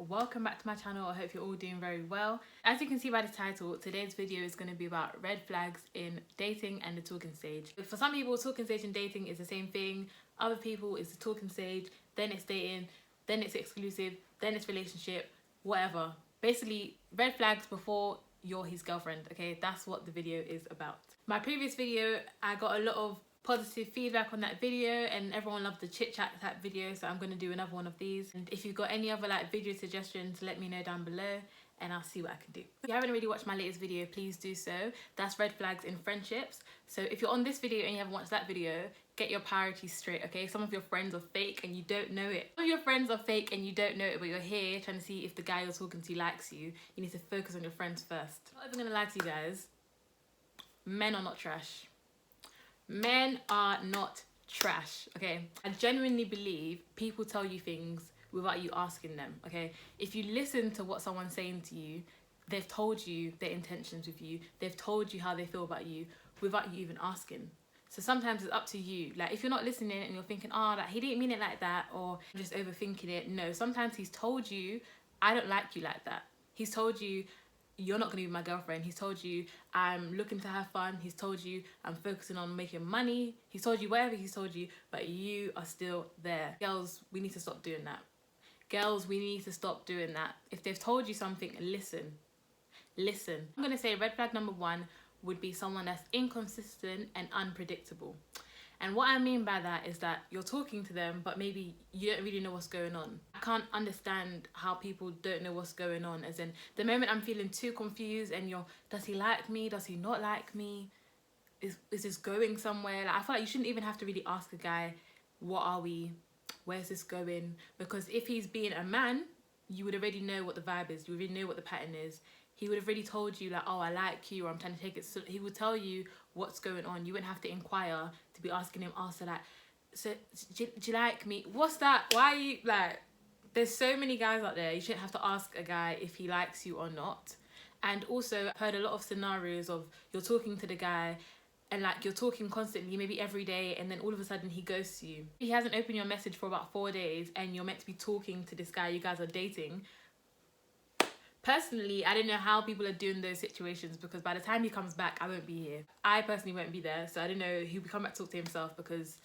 welcome back to my channel. I hope you're all doing very well. As you can see by the title, today's video is going to be about red flags in dating and the talking stage. For some people, talking stage and dating is the same thing. Other people, it's the talking stage, then it's dating, then it's exclusive, then it's relationship, whatever. Basically, red flags before you're his girlfriend, okay? That's what the video is about. My previous video, I got a lot of positive feedback on that video and everyone loved the chit chat type video, so I'm going to do another one of these. And if you've got any other video suggestions, let me know down below and I'll see what I can do. If you haven't already watched my latest video, please do so. That's red flags in friendships. So if you're on this video and you haven't watched that video, get your priorities straight, okay? Some of your friends are fake and you don't know it. Some of your friends are fake and you don't know it, but you're here trying to see if the guy you're talking to likes you. You need to focus on your friends first. I'm not even gonna lie to you guys, men are not trash. Men are not trash, okay? I genuinely believe people tell you things without you asking them, okay? If you listen to what someone's saying to you, they've told you their intentions with you, they've told you how they feel about you without you even asking. So sometimes it's up to you. Like, if you're not listening and you're thinking, oh, like, he didn't mean it like that, or I'm just overthinking it. No, sometimes he's told you, I don't like you like that. He's told you, you're not gonna be my girlfriend. He's told you, I'm looking to have fun. He's told you, I'm focusing on making money. He's told you whatever he's told you, but you are still there. Girls, we need to stop doing that. Girls, we need to stop doing that. If they've told you something, listen. Listen. I'm gonna say red flag number one would be someone that's inconsistent and unpredictable. And what I mean by that is that you're talking to them, but maybe you don't really know what's going on. I can't understand how people don't know what's going on. As in, the moment I'm feeling too confused and does he like me? Does he not like me? Is this going somewhere? Like, I feel like you shouldn't even have to really ask a guy, what are we? Where's this going? Because if he's being a man, you would already know what the vibe is. You already know what the pattern is. He would have already told you, like, oh, I like you, or I'm trying to take it. So he would tell you what's going on. You wouldn't have to inquire to be asking him, oh, so do you like me? What's that? Why are you, like, there's so many guys out there. You shouldn't have to ask a guy if he likes you or not. And also, I've heard a lot of scenarios of you're talking to the guy and, like, you're talking constantly, maybe every day, and then all of a sudden he ghosts you. He hasn't opened your message for about 4 days and you're meant to be talking to this guy, you guys are dating. Personally, I don't know how people are doing those situations, because by the time he comes back, I won't be here. I personally won't be there, so I don't know, he'll come back to talk to himself, because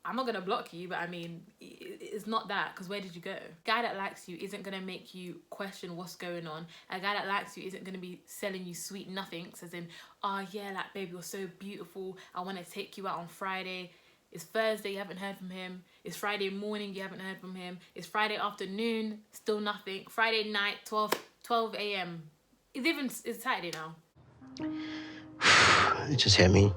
I'm not gonna block you, but I mean, it's not that, because where did you go? A guy that likes you isn't gonna make you question what's going on. A guy that likes you isn't gonna be selling you sweet nothings, as in, oh yeah, like, babe, you're so beautiful, I wanna take you out on Friday. It's Thursday, you haven't heard from him. It's Friday morning, you haven't heard from him. It's Friday afternoon, still nothing. Friday night, 12 a.m. It's Saturday now. It just hit me.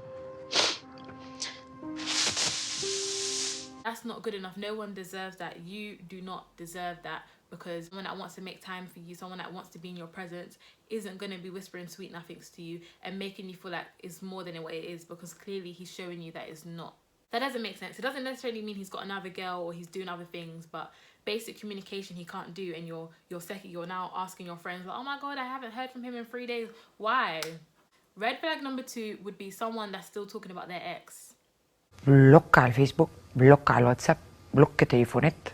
That's not good enough. No one deserves that. You do not deserve that, because someone that wants to make time for you, someone that wants to be in your presence, isn't going to be whispering sweet nothings to you and making you feel like it's more than what it is, because clearly he's showing you that it's not. That doesn't make sense. It doesn't necessarily mean he's got another girl or he's doing other things, but basic communication he can't do, and you're now asking your friends, like, oh my god, I haven't heard from him in 3 days. Why? Red flag number two would be someone that's still talking about their ex. بلوك على الفيسبوك، بلوك على الواتساب، بلوك تليفونات،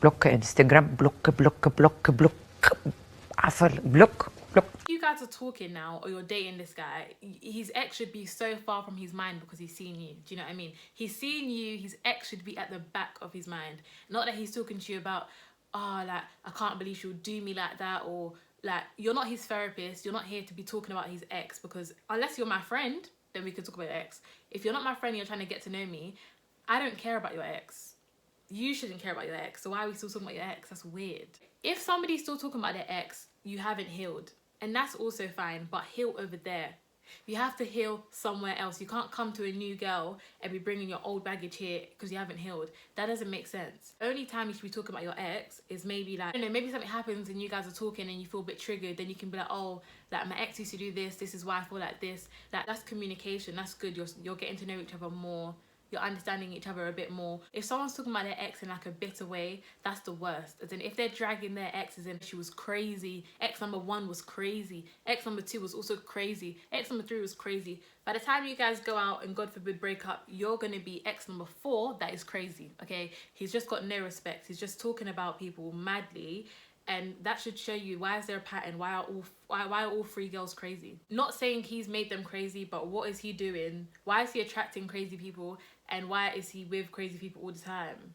بلوك انستجرام، بلوك بلوك بلوك بلوك عفوا بلوك. You guys are talking now, or you're dating this guy, his ex should be so far from his mind because he's seen you. Do you know what I mean? He's seen you, his ex should be at the back of his mind. Not that he's talking to you about, oh, like, I can't believe she'll do me like that, or like, you're not his therapist, you're not here to be talking about his ex, because unless you're my friend, then we can talk about your ex. If you're not my friend and you're trying to get to know me, I don't care about your ex. You shouldn't care about your ex, so why are we still talking about your ex? That's weird. If somebody's still talking about their ex, you haven't healed. And that's also fine, but heal over there. You have to heal somewhere else. You can't come to a new girl and be bringing your old baggage here because you haven't healed. That doesn't make sense. The only time you should be talking about your ex is maybe, like, I don't know, maybe something happens and you guys are talking and you feel a bit triggered, then you can be like, oh, like, my ex used to do this is why I feel like this. That's communication, that's good. You're getting to know each other more. You're understanding each other a bit more. If someone's talking about their ex in like a bitter way, that's the worst. As in, if they're dragging their ex as in she was crazy, ex number 1 was crazy, ex number 2 was also crazy, ex number 3 was crazy. By the time you guys go out and God forbid break up, you're gonna be ex number 4 that is crazy, okay? He's just got no respect. He's just talking about people madly And that should show you, why is there a pattern? Why are all three girls crazy? Not saying he's made them crazy, but what is he doing? Why is he attracting crazy people? And why is he with crazy people all the time?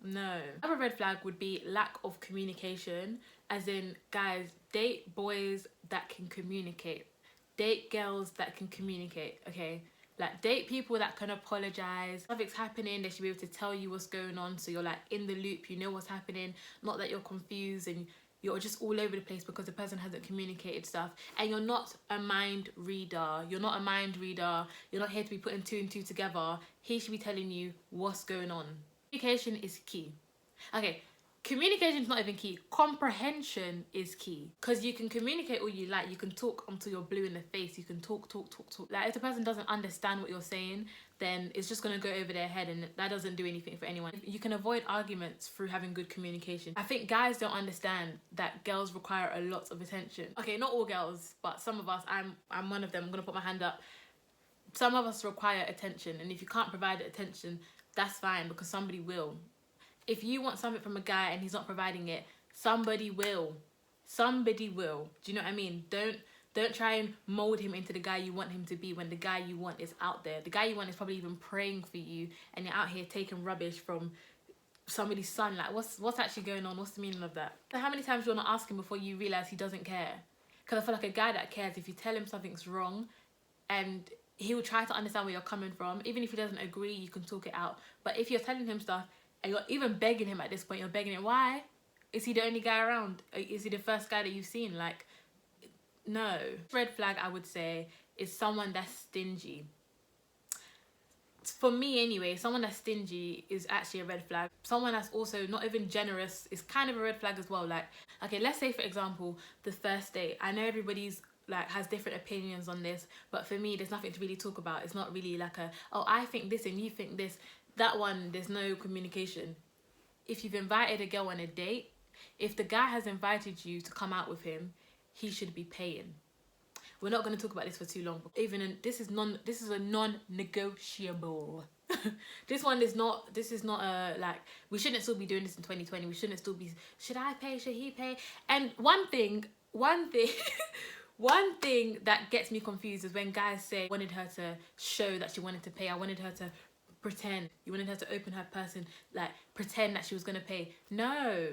No. Another red flag would be lack of communication. As in, guys, date boys that can communicate. Date girls that can communicate, okay? Like, date people that can apologize. Something's happening, they should be able to tell you what's going on, so you're like in the loop, you know what's happening, not that you're confused and you're just all over the place because the person hasn't communicated stuff. And you're not a mind reader. You're not a mind reader. You're not here to be putting two and two together. He should be telling you what's going on. Communication is key. Okay, communication is not even key. Comprehension is key. Because you can communicate all you like. You can talk until you're blue in the face. You can talk. Like, if the person doesn't understand what you're saying, then it's just going to go over their head, and that doesn't do anything for anyone. You can avoid arguments through having good communication. I think guys don't understand that girls require a lot of attention. Okay, not all girls, but some of us. I'm one of them. I'm going to put my hand up. Some of us require attention, and if you can't provide attention, that's fine, because somebody will. If you want something from a guy and he's not providing it, somebody will. Somebody will. Do you know what I mean? Don't try and mold him into the guy you want him to be when the guy you want is out there. The guy you want is probably even praying for you, and you're out here taking rubbish from somebody's son. Like, what's actually going on? What's the meaning of that? So how many times do you want to ask him before you realise he doesn't care? Because I feel like a guy that cares, if you tell him something's wrong, and he will try to understand where you're coming from. Even if he doesn't agree, you can talk it out. But if you're telling him stuff and you're even begging him at this point, you're begging him, why? Is he the only guy around? Is he the first guy that you've seen? Like, no. Red flag, I would say, is someone that's stingy. For me anyway, someone that's stingy is actually a red flag. Someone that's also not even generous is kind of a red flag as well. Like, okay, let's say for example, the first date. I know everybody's like has different opinions on this, but for me there's nothing to really talk about. It's not really like a, oh, I think this and you think this. That one, there's no communication. If you've invited a girl on a date, if the guy has invited you to come out with him, he should be paying. We're not going to talk about this for too long. This is a non-negotiable. This is not a, like, we shouldn't still be doing this in 2020. We shouldn't still be, should I pay, should he pay? And one thing one thing that gets me confused is when guys say, I wanted her to show that she wanted to pay. I wanted her to pretend. You wanted her to open her purse and like pretend that she was gonna pay. No.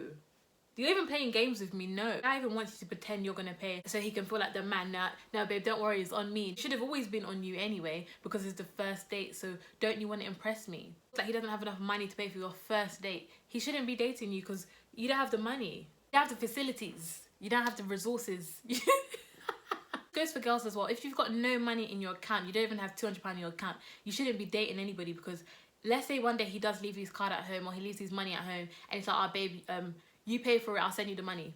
You're even playing games with me. No. I even want you to pretend you're gonna pay so he can feel like the man. Now babe, don't worry, it's on me. It should have always been on you anyway, because it's the first date, so don't you want to impress me? It's like he doesn't have enough money to pay for your first date. He shouldn't be dating you because you don't have the money. You don't have the facilities. You don't have the resources. Goes for girls as well. If you've got no money in your account, you don't even have £200 in your account, you shouldn't be dating anybody, because let's say one day he does leave his card at home, or he leaves his money at home, and it's like, oh babe, you pay for it, I'll send you the money.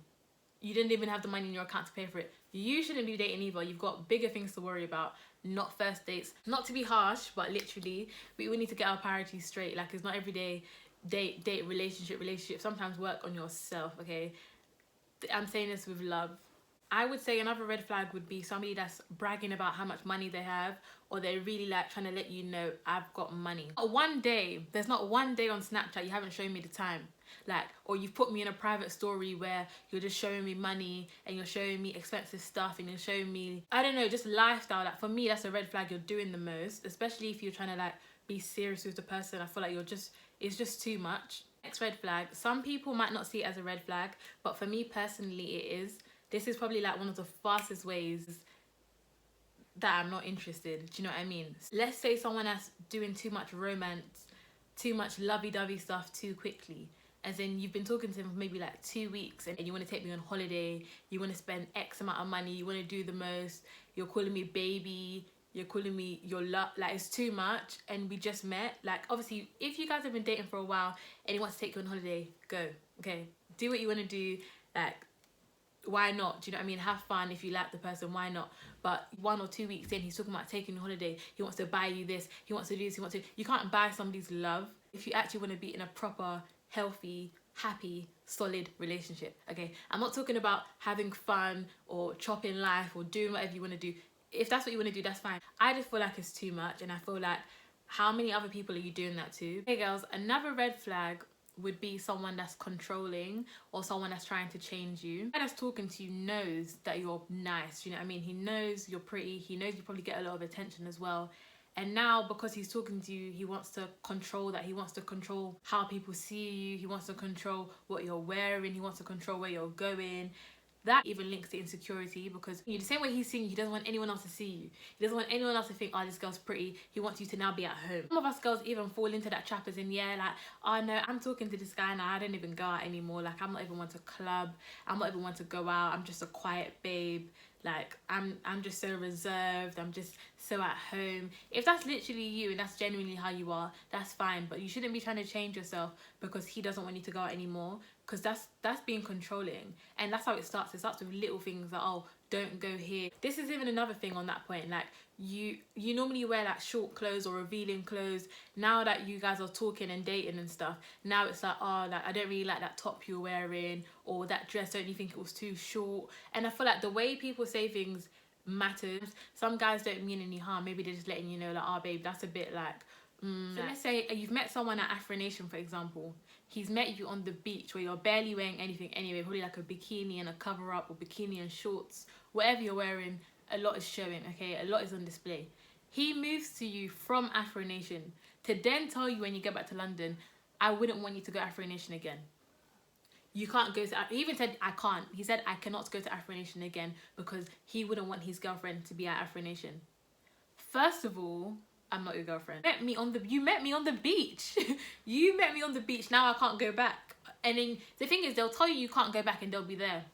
You didn't even have the money in your account to pay for it. You shouldn't be dating either. You've got bigger things to worry about, not first dates. Not to be harsh, but literally, we need to get our priorities straight. Like, it's not every day date, relationship. Sometimes work on yourself, okay? I'm saying this with love. I would say another red flag would be somebody that's bragging about how much money they have, or they're really like trying to let you know, I've got money. There's not one day on Snapchat you haven't shown me the time. Like, or you've put me in a private story where you're just showing me money, and you're showing me expensive stuff, and you're showing me, I don't know, just lifestyle. Like, for me, that's a red flag. You're doing the most, especially if you're trying to like be serious with the person. I feel like it's just too much. Next red flag, some people might not see it as a red flag, but for me personally it is. This is probably like one of the fastest ways that I'm not interested. Do you know what I mean? Let's say someone that's doing too much romance, too much lovey-dovey stuff too quickly. As in, you've been talking to him for maybe like 2 weeks, and you want to take me on holiday, you want to spend X amount of money, you want to do the most, you're calling me baby, you're calling me your love, like, it's too much, and we just met. Like, obviously, if you guys have been dating for a while and he wants to take you on holiday, go, okay? Do what you want to do, like, why not? Do you know what I mean? Have fun. If you like the person, why not? But 1 or 2 weeks in, he's talking about taking a holiday. He wants to buy you this. He wants to do this. He wants to. You can't buy somebody's love if you actually want to be in a proper, healthy, happy, solid relationship. Okay. I'm not talking about having fun or chopping life or doing whatever you want to do. If that's what you want to do, that's fine. I just feel like it's too much, and I feel like, how many other people are you doing that to? Hey girls, another red flag would be someone that's controlling or someone that's trying to change you. The guy that's talking to you knows that you're nice, you know what I mean? He knows you're pretty, he knows you probably get a lot of attention as well. And now because he's talking to you, he wants to control that. He wants to control how people see you. He wants to control what you're wearing. He wants to control where you're going. That even links to insecurity, because the same way he's seeing you, he doesn't want anyone else to see you. He doesn't want anyone else to think, oh, this girl's pretty. He wants you to now be at home. Some of us girls even fall into that trap, as in, yeah, like, oh no, I'm talking to this guy now, I don't even go out anymore. Like, I'm not even one to club. I'm not even one to go out. I'm just a quiet babe. Like, I'm just so reserved. I'm just so at home. If that's literally you and that's genuinely how you are, that's fine. But you shouldn't be trying to change yourself because he doesn't want you to go out anymore, because that's being controlling. And that's how it starts. It starts with little things like, oh, don't go here. This is even another thing on that point. Like, you normally wear like short clothes or revealing clothes. Now that you guys are talking and dating and stuff, now it's like, oh, like, I don't really like that top you're wearing, or that dress, don't you think it was too short? And I feel like the way people say things matters. Some guys don't mean any harm. Maybe they're just letting you know, like, oh babe, that's a bit like, so let's say you've met someone at Afro Nation, for example. He's met you on the beach where you're barely wearing anything anyway, probably like a bikini and a cover up, or bikini and shorts. Whatever you're wearing, a lot is showing, okay? A lot is on display. He moves to you from Afro Nation to then tell you when you get back to London, I wouldn't want you to go Afro Nation again. You can't go to, he even said, I can't. He said, I cannot go to Afro Nation again because he wouldn't want his girlfriend to be at Afro Nation. First of all, I'm not your girlfriend. You met me on the beach. You met me on the beach. Now I can't go back. And then the thing is, they'll tell you can't go back and they'll be there.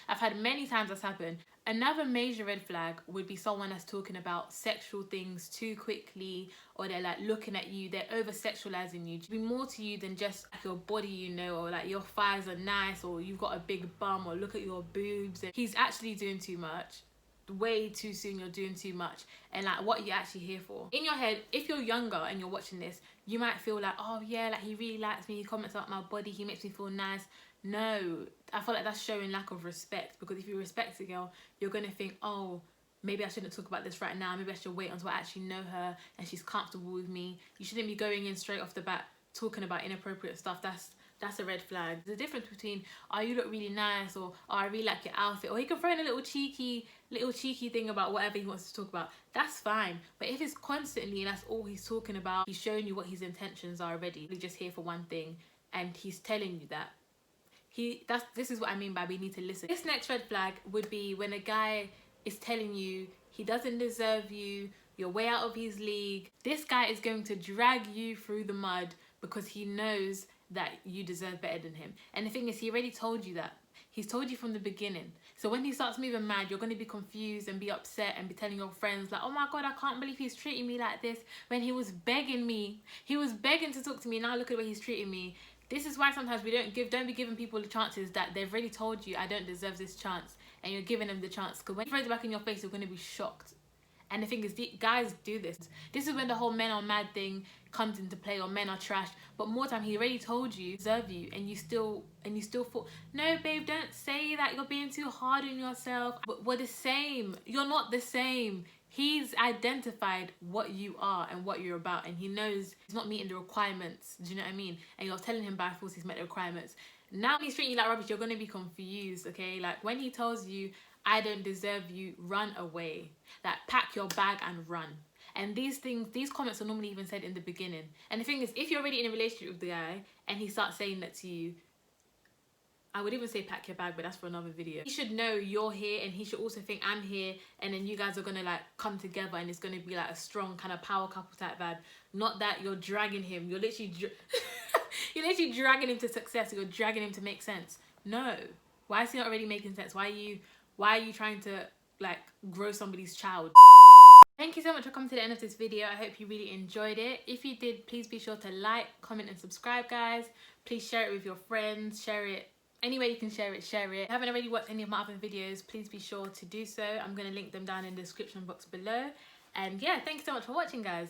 I've had many times that's happened. Another major red flag would be someone that's talking about sexual things too quickly, or they're like looking at you, they're over-sexualizing you. To be more to you than just like your body, you know, or like your thighs are nice, or you've got a big bum, or look at your boobs. He's actually doing too much. Way too soon, you're doing too much. And like, what are you actually here for? In your head, if you're younger and you're watching this, you might feel like, oh yeah, like he really likes me, he comments about my body, he makes me feel nice. No, I feel like that's showing lack of respect, because if you respect a girl, you're gonna think, oh, maybe I shouldn't talk about this right now, maybe I should wait until I actually know her and she's comfortable with me. You shouldn't be going in straight off the bat talking about inappropriate stuff. That's a red flag. There's a difference between, oh, you look really nice, or oh, I really like your outfit, or he can throw in a little cheeky thing about whatever he wants to talk about. That's fine. But if it's constantly and that's all he's talking about, he's showing you what his intentions are already. He's just here for one thing, and he's telling you that. This is what I mean by we need to listen. This next red flag would be when a guy is telling you he doesn't deserve you, you're way out of his league. This guy is going to drag you through the mud because he knows that you deserve better than him. And the thing is, he already told you that. He's told you from the beginning. So when he starts moving mad, you're going to be confused and be upset and be telling your friends like, oh my God, I can't believe he's treating me like this, when he was begging me. He was begging to talk to me. Now look at the way he's treating me. This is why sometimes we don't be giving people the chances that they've already told you, I don't deserve this chance, and you're giving them the chance. Because when he throws it back in your face, you're going to be shocked. And the thing is, guys do this. This is when the whole men are mad thing comes into play, or men are trash. But more time, he already told you, deserve you, and you still thought, no babe, don't say that, you're being too hard on yourself. But we're the same. You're not the same. He's identified what you are and what you're about, and he knows he's not meeting the requirements. Do you know what I mean? And you're telling him by force he's met the requirements. Now he's treating you like rubbish, you're going to be confused, okay? Like, when he tells you, I don't deserve you, run away. Like, pack your bag and run. And these comments are normally even said in the beginning. And the thing is, if you're already in a relationship with the guy and he starts saying that to you, I would even say pack your bag, but that's for another video. He should know you're here, and he should also think I'm here, and then you guys are gonna like come together, and it's gonna be like a strong kind of power couple type vibe. Not that you're dragging him. You're literally you're literally dragging him to success. You're dragging him to make sense. No. Why is he not already making sense? Why are you trying to like grow somebody's child? Thank you so much for coming to the end of this video. I hope you really enjoyed it. If you did, please be sure to like, comment and subscribe, guys. Please share it with your friends. Share it any way you can share it, share it. If you haven't already watched any of my other videos, please be sure to do so. I'm going to link them down in the description box below. And yeah, thanks so much for watching, guys.